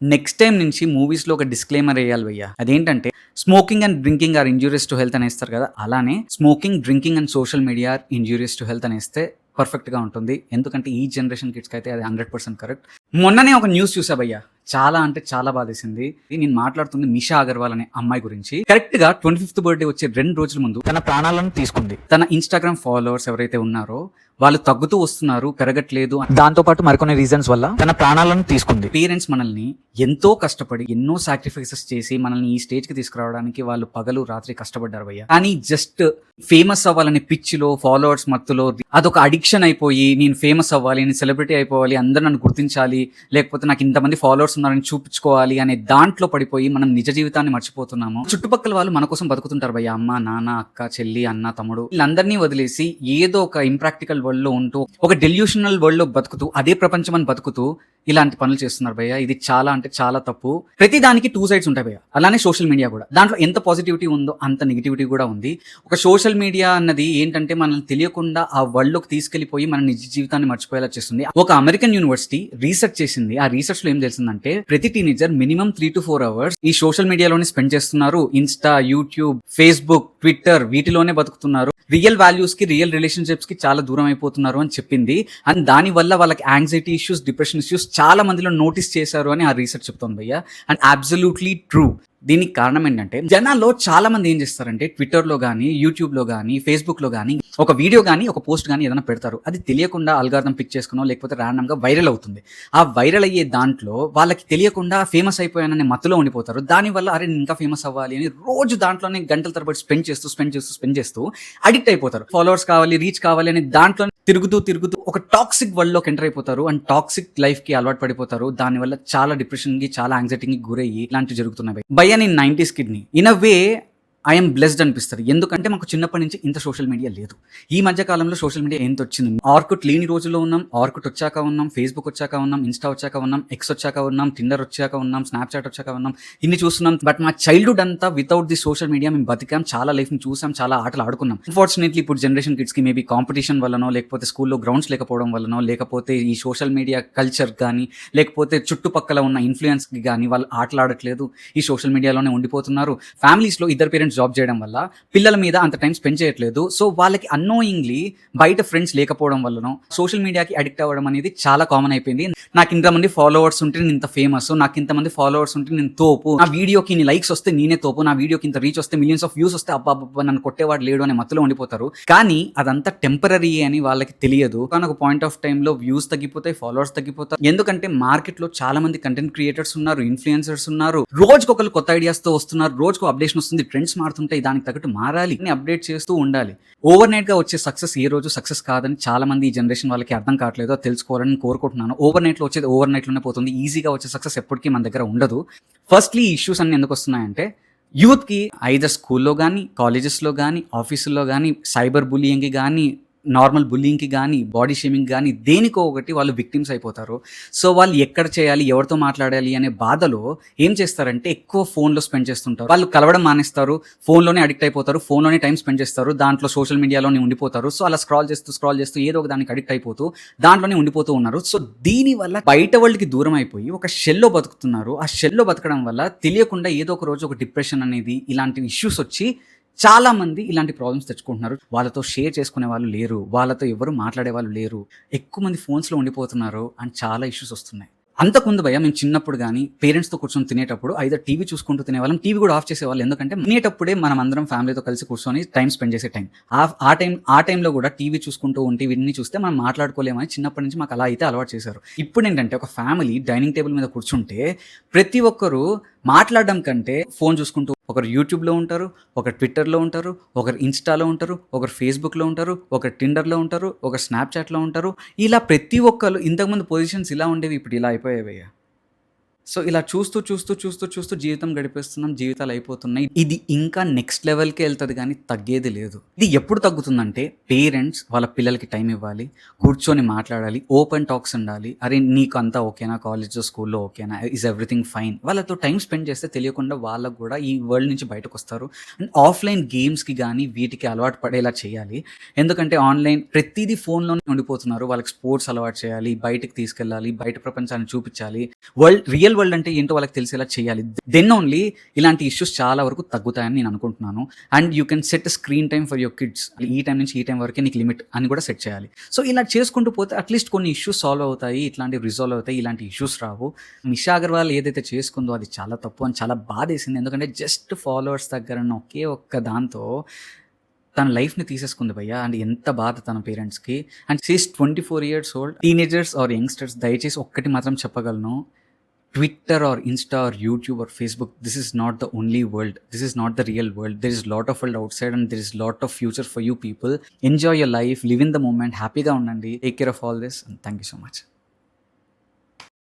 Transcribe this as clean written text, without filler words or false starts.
Next time నుంచి మూవీస్‌లో ఒక డిస్క్లైమర్ ఎయ్యాలి భయ్యా. అదేంటంటే smoking and drinking are injurious to health అనేస్తారు కదా! అలానే smoking, drinking and social media are injurious to health అనేస్తే పర్ఫెక్ట్‌గా ఉంటుంది. ఎందుకంటే ఈ జనరేషన్ కిడ్స్‌కైతే అది 100% కరెక్ట్. మొన్ననే ఒక న్యూస్ చూసా భయ్యా. చాలా అంటే చాలా బాధేసింది. నేను మాట్లాడుతుంది మిషా అగర్వాల్ అనే అమ్మాయి గురించి. కరెక్ట్‌గా 25థ్ బర్త్‌డే వచ్చే 2 రోజుల ముందు తన ప్రాణాలను తీసుకుంది. తన ఇన్‌స్టాగ్రామ్ ఫాలోవర్స్ ఎవరైతే ఉన్నారో వాళ్ళు తగ్గుతూ వస్తున్నారు, పెరగట్లేదు. దాంతో పాటు మరికొన్ని రీజన్స్ వల్ల తన ప్రాణాలను తీసుకుంది. పేరెంట్స్ మనల్ని ఎంతో కష్టపడి ఎన్నో సాక్రిఫైసెస్ చేసి మనల్ని ఈ స్టేజ్ కి తీసుకురావడానికి వాళ్ళు పగలు రాత్రి కష్టపడ్డారు భయ్య. కానీ జస్ట్ ఫేమస్ అవ్వాలని పిచ్చిలో ఫాలోవర్స్ మత్తులో అదొక అడిక్షన్ అయిపోయి నేను ఫేమస్ అవ్వాలి, నేను సెలబ్రిటీ అయిపోవాలి, అందరూ నన్ను గుర్తించాలి, లేకపోతే నాకు ఇంతమంది ఫాలోవర్స్ ఉన్నారని చూపించుకోవాలి అనే దాంట్లో పడిపోయి మనం నిజ జీవితాన్ని మర్చిపోతున్నాము. చుట్టుపక్కల వాళ్ళు మన కోసం బతుకుతుంటారు భయ్య. అమ్మ, నాన్న, అక్క, చెల్లి, అన్న, తమ్ముడు వీళ్ళందరినీ వదిలేసి ఏదో ఒక ఇంప్రాక్టికల్ వరల్డ్ లో ఉంటూ ఒక డెల్యూషనల్ వరల్డ్ లో బతుకుతూ అదే ప్రపంచం అని బతుకుతూ ఇలాంటి పనులు చేస్తున్నారు భయ్య. ఇది చాలా అంటే చాలా తప్పు. ప్రతి దానికి 2 సైడ్స్ ఉంటాయి భయ్య. అలానే సోషల్ మీడియా కూడా. దాంట్లో ఎంత పాజిటివిటీ ఉందో అంత నెగిటివిటీ కూడా ఉంది. ఒక సోషల్ మీడియా అన్నది ఏంటంటే మనల్ని తెలియకుండా ఆ వరల్డ్ లోకి తీసుకెళ్లిపోయి మన నిజ జీవితాన్ని మర్చిపోయేలా చేస్తుంది. ఒక అమెరికన్ యూనివర్సిటీ రీసెర్చ్ చేసింది. ఆ రీసెర్చ్ లో ఏం తెలిసిందంటే ప్రతి టీనేజర్ మినిమం 3 to 4 hours ఈ సోషల్ మీడియాలోనే స్పెండ్ చేస్తున్నారు. ఇన్స్టా, యూట్యూబ్, ఫేస్బుక్, ట్విట్టర్ వీటిలోనే బతుకుతున్నారు. రియల్ వాల్యూస్ కి, రియల్ రిలేషన్షిప్స్ కి చాలా దూరం అయిపోతున్నారు అని చెప్పింది. అండ్ దాని వల్ల వాళ్ళకి యాంగ్జైటీ ఇష్యూస్, డిప్రెషన్ ఇష్యూస్ చాలా మందిలో నోటీస్ చేశారు అని ఆ రీసెర్చ్ చెప్తోంది భయ్య. And absolutely true. దీనికి కారణం ఏంటంటే జనాల్లో చాలా మంది ఏం చేస్తారంటే ట్విట్టర్లో కానీ, యూట్యూబ్లో కానీ, ఫేస్బుక్లో కానీ ఒక వీడియో కానీ, ఒక పోస్ట్ కానీ ఏదైనా పెడతారు. అది తెలియకుండా అల్గారిథం పిక్ చేసుకునో లేకపోతే ర్యాండమ్గా వైరల్ అవుతుంది. ఆ వైరల్ అయ్యే దాంట్లో వాళ్ళకి తెలియకుండా ఫేమస్ అయిపోయాననే మత్తులో ఉండిపోతారు. దానివల్ల అరే నేను ఇంకా ఫేమస్ అవ్వాలి అని రోజు దాంట్లోనే గంటల తరబడి స్పెండ్ చేస్తూ అడిక్ట్ అయిపోతారు. ఫాలోవర్స్ కావాలి, రీచ్ కావాలి అని దాంట్లో తిరుగుతూ ఒక టాక్సిక్ వరల్డ్ లోకి ఎంటర్ అయిపోతారు. అండ్ టాక్సిక్ లైఫ్ కి అలవాటు పడిపోతారు. దానివల్ల చాలా డిప్రెషన్ కి, చాలా యాంగ్జైటీకి గురయ్యి ఇలాంటివి జరుగుతున్నాయి. భయ్య నేను 90s కిడ్ని. In a way I'm blessed అనిపిస్తుంది. ఎందుకంటే మాకు చిన్నప్పటి నుంచి ఇంత సోషల్ మీడియా లేదు. ఈ మధ్య కాలంలో సోషల్ మీడియా ఎంత వచ్చింది. ఆర్కుట్ లేని రోజుల్లో ఉన్నాం, ఆర్కుట్ వచ్చాక ఉన్నాం, ఫేస్బుక్ వచ్చాక ఉన్నాం, ఇన్స్టా వచ్చాక ఉన్నాం, ఎక్స్ వచ్చాక ఉన్నాం, టిండర్ వచ్చాక ఉన్నాం, స్నాప్చాట్ వచ్చాక ఉన్నాం. ఇన్ని చూస్తున్నాం. బట్ మా చైల్డ్హుడ్ అంతా వితౌట్ ది సోషల్ మీడియా మేము బతికాం, చాలా లైఫ్ ని చూసాం, చాలా ఆటలు ఆడుకున్నాం. అన్ఫార్చునేట్లీ ఇప్పుడు జనరేషన్ కిడ్స్ కి మేబీ కాంపిటీషన్ వల్లనో, లేకపోతే స్కూల్లో గ్రౌండ్స్ లేకపోవడం వల్లనో, లేకపోతే ఈ సోషల్ మీడియా కల్చర్ కానీ, లేకపోతే చుట్టుపక్కల ఉన్న ఇన్ఫ్లుయెన్స్ కి కానీ వాళ్ళు ఆటలు ఆడట్లేదు. ఈ సోషల్ మీడియాలోనే ఉండిపోతున్నారు. ఫ్యామిలీస్ లో ఇద్దరు పేరెంట్స్ జాబ్ చేయడం వల్ల పిల్లల మీద అంత టైం స్పెండ్ చేయట్లేదు. సో వాళ్ళకి అన్నోయింగ్లీ బయట ఫ్రెండ్స్ లేకపోవడం వల్లనో సోషల్ మీడియాకి అడిక్ట్ అవ్వడం అనేది చాలా కామన్ అయిపోయింది. నాకు ఇంతమంది ఫాలోవర్స్ ఉంటే నేను ఇంత ఫేమస్, నాకు ఇంతమంది ఫాలోవర్స్ ఉంటే నేను తోపు, నా వీడియోకి ఇన్ని లైక్స్ వస్తే నేనే తోపు, నా వీడియోకి ఇంత రీచ్ వస్తే మిలియన్స్ ఆఫ్ వ్యూస్ వస్తే అబ్బా నన్ను కొట్టేవాడు లేడు అనే మత్తులో ఉండిపోతారు. కానీ అదంతా టెంపరీ అని వాళ్ళకి తెలియదు. కానీ ఒక పాయింట్ ఆఫ్ టైమ్ లో వ్యూస్ తగ్గిపోతాయి, ఫాలోవర్స్ తగ్గిపోతారు. ఎందుకంటే మార్కెట్ లో చాలా మంది కంటెంట్ క్రియేటర్స్ ఉన్నారు, ఇన్ఫ్లుయెన్సర్స్ ఉన్నారు. రోజుకొకరు కొత్త ఐడియాస్ తో వస్తున్నారు, రోజుకు అప్డేషన్ వస్తుంది, ట్రెండ్స్ మారుతుంటాయి. దానికి తగ్గట్టు మారాలి, అప్డేట్ చేస్తూ ఉండాలి. ఓవర్ నైట్ గా వచ్చే సక్సెస్ ఏ రోజు సక్సెస్ కాదని చాలా మంది ఈ జనరేషన్ వాళ్ళకి అర్థం కావట్లేదు. తెలుసుకోవాలని కోరుకుంటున్నాను. ఓవర్ నైట్ లో వచ్చేది ఓవర్ నైట్ లోనే పోతుంది. ఈజీగా వచ్చే సక్సెస్ ఎప్పటికీ మన దగ్గర ఉండదు. ఫస్ట్లీ ఈ ఇష్యూస్ అన్ని ఎందుకు వస్తున్నాయంటే యూత్ కి ఐదర్ స్కూల్లో కానీ, కాలేజెస్లో కానీ, ఆఫీసుల్లో కానీ, సైబర్ బులియింగ్ కానీ, నార్మల్ బుల్లింగ్కి కానీ, బాడీ షేమింగ్ కానీ దేనికో ఒకటి వాళ్ళు విక్టిమ్స్ అయిపోతారు. సో వాళ్ళు ఎక్కడ చేయాలి, ఎవరితో మాట్లాడాలి అనే బాధలో ఏం చేస్తారంటే ఎక్కువ ఫోన్లో స్పెండ్ చేస్తుంటారు. వాళ్ళు కలవడం మానేస్తారు, ఫోన్లోనే అడిక్ట్ అయిపోతారు, ఫోన్లోనే టైం స్పెండ్ చేస్తారు, దాంట్లో సోషల్ మీడియాలోనే ఉండిపోతారు. సో అలా స్క్రాల్ చేస్తూ ఏదో ఒక దానికి అడిక్ట్ అయిపోతూ దాంట్లోనే ఉండిపోతూ ఉన్నారు. సో దీనివల్ల బయట వాళ్ళకి దూరం అయిపోయి ఒక షెల్లో బతుకుతున్నారు. ఆ షెల్లో బతకడం వల్ల తెలియకుండా ఏదో ఒక రోజు ఒక డిప్రెషన్ అనేది ఇలాంటి ఇష్యూస్ వచ్చి చాలా మంది ఇలాంటి ప్రాబ్లమ్స్ తెచ్చుకుంటున్నారు. వాళ్ళతో షేర్ చేసుకునే వాళ్ళు లేరు, వాళ్ళతో ఎవరు మాట్లాడే వాళ్ళు లేరు, ఎక్కువ మంది ఫోన్స్లో ఉండిపోతున్నారు అండ్ చాలా ఇష్యూస్ వస్తున్నాయి. అంతకుముందు భయ్య మేము చిన్నప్పుడు కానీ పేరెంట్స్తో కూర్చొని తినేటప్పుడు ఐదర్ టీవీ చూసుకుంటూ తినేవాళ్ళం, టీవీ కూడా ఆఫ్ చేసేవాళ్ళు. ఎందుకంటే తినేటప్పుడే మనం అందరం ఫ్యామిలీతో కలిసి కూర్చొని టైం స్పెండ్ చేసే టైం. ఆ టైంలో కూడా టీవీ చూసుకుంటూ ఉంటే ఇవన్నీ చూస్తే మనం మాట్లాడుకోలేమని చిన్నప్పటి నుంచి మాకు అలా అయితే అలవాటు చేశారు. ఇప్పుడు ఏంటంటే ఒక ఫ్యామిలీ డైనింగ్ టేబుల్ మీద కూర్చుంటే ప్రతి ఒక్కరు మాట్లాడడం కంటే ఫోన్ చూసుకుంటూ ఒకరు యూట్యూబ్లో ఉంటారు, ఒకరు ట్విట్టర్లో ఉంటారు, ఒకరు ఇన్స్టాలో ఉంటారు, ఒకరు ఫేస్బుక్లో ఉంటారు, ఒకరు టిండర్లో ఉంటారు, ఒకరు స్నాప్చాట్లో ఉంటారు. ఇలా ప్రతి ఒక్కరు ఇంతకుముందు పొజిషన్స్ ఇలా ఉండేవి, ఇప్పుడు ఇలా అయిపోయావయ్యా. సో ఇలా చూస్తూ జీవితం గడిపేస్తున్నాం, జీవితాలు అయిపోతున్నాయి. ఇది ఇంకా నెక్స్ట్ లెవెల్కి వెళ్తుంది కానీ తగ్గేది లేదు. ఇది ఎప్పుడు తగ్గుతుందంటే పేరెంట్స్ వాళ్ళ పిల్లలకి టైం ఇవ్వాలి, కూర్చొని మాట్లాడాలి, ఓపెన్ టాక్స్ ఉండాలి. అరే నీకు అంతా ఓకేనా, కాలేజ్ స్కూల్లో ఓకేనా, ఈజ్ ఎవ్రీథింగ్ ఫైన్. వాళ్ళతో టైం స్పెండ్ చేస్తే తెలియకుండా వాళ్ళకు కూడా ఈ వరల్డ్ నుంచి బయటకు వస్తారు. అండ్ ఆఫ్లైన్ గేమ్స్కి కానీ వీటికి అలవాటు పడేలా చేయాలి. ఎందుకంటే ఆన్లైన్ ప్రతిదీ ఫోన్లోనే ఉండిపోతున్నారు. వాళ్ళకి స్పోర్ట్స్ అలవాటు చేయాలి, బయటకు తీసుకెళ్ళాలి, బయట ప్రపంచాన్ని చూపించాలి. రియల్ వరల్డ్ అంటే ఏంటో వాళ్ళకి తెలిసేలా చేయాలి. దెన్ ఓన్లీ ఇలాంటి ఇష్యూస్ చాలా వరకు తగ్గుతాయని నేను అనుకుంటున్నాను. And you can set screen time for your kids. ఈ టైం నుంచి ఈ టైం వరకే నీకు లిమిట్ అని కూడా సెట్ చేయాలి. సో ఇలా చేసుకుంటూ పోతే అట్లీస్ట్ కొన్ని ఇష్యూస్ సాల్వ్ అవుతాయి, ఇట్లాంటివి రిజాల్వ్ అవుతాయి, ఇలాంటి ఇష్యూస్ రావు. నిషా అగర్వాల్ ఏదైతే చేసుకుందో అది చాలా తప్పు అని చాలా బాధేసింది. ఎందుకంటే జస్ట్ ఫాలోవర్స్ దగ్గర ఉన్న ఒకే ఒక్క దాంతో తన లైఫ్ని తీసేసుకుంది భయ్య. అండ్ ఎంత బాధ తన పేరెంట్స్కి. And she is 24 years old. Teenagers or youngsters దయచేసి ఒక్కటి మాత్రం చెప్పగలను, Twitter or Insta or YouTube or Facebook, this is not the only world, this is not the real world. There is lot of world outside and there is lot of future for you people. Enjoy your life, live in the moment, హ్యాపీగా ఉండండి. Take care of all this and thank you so much.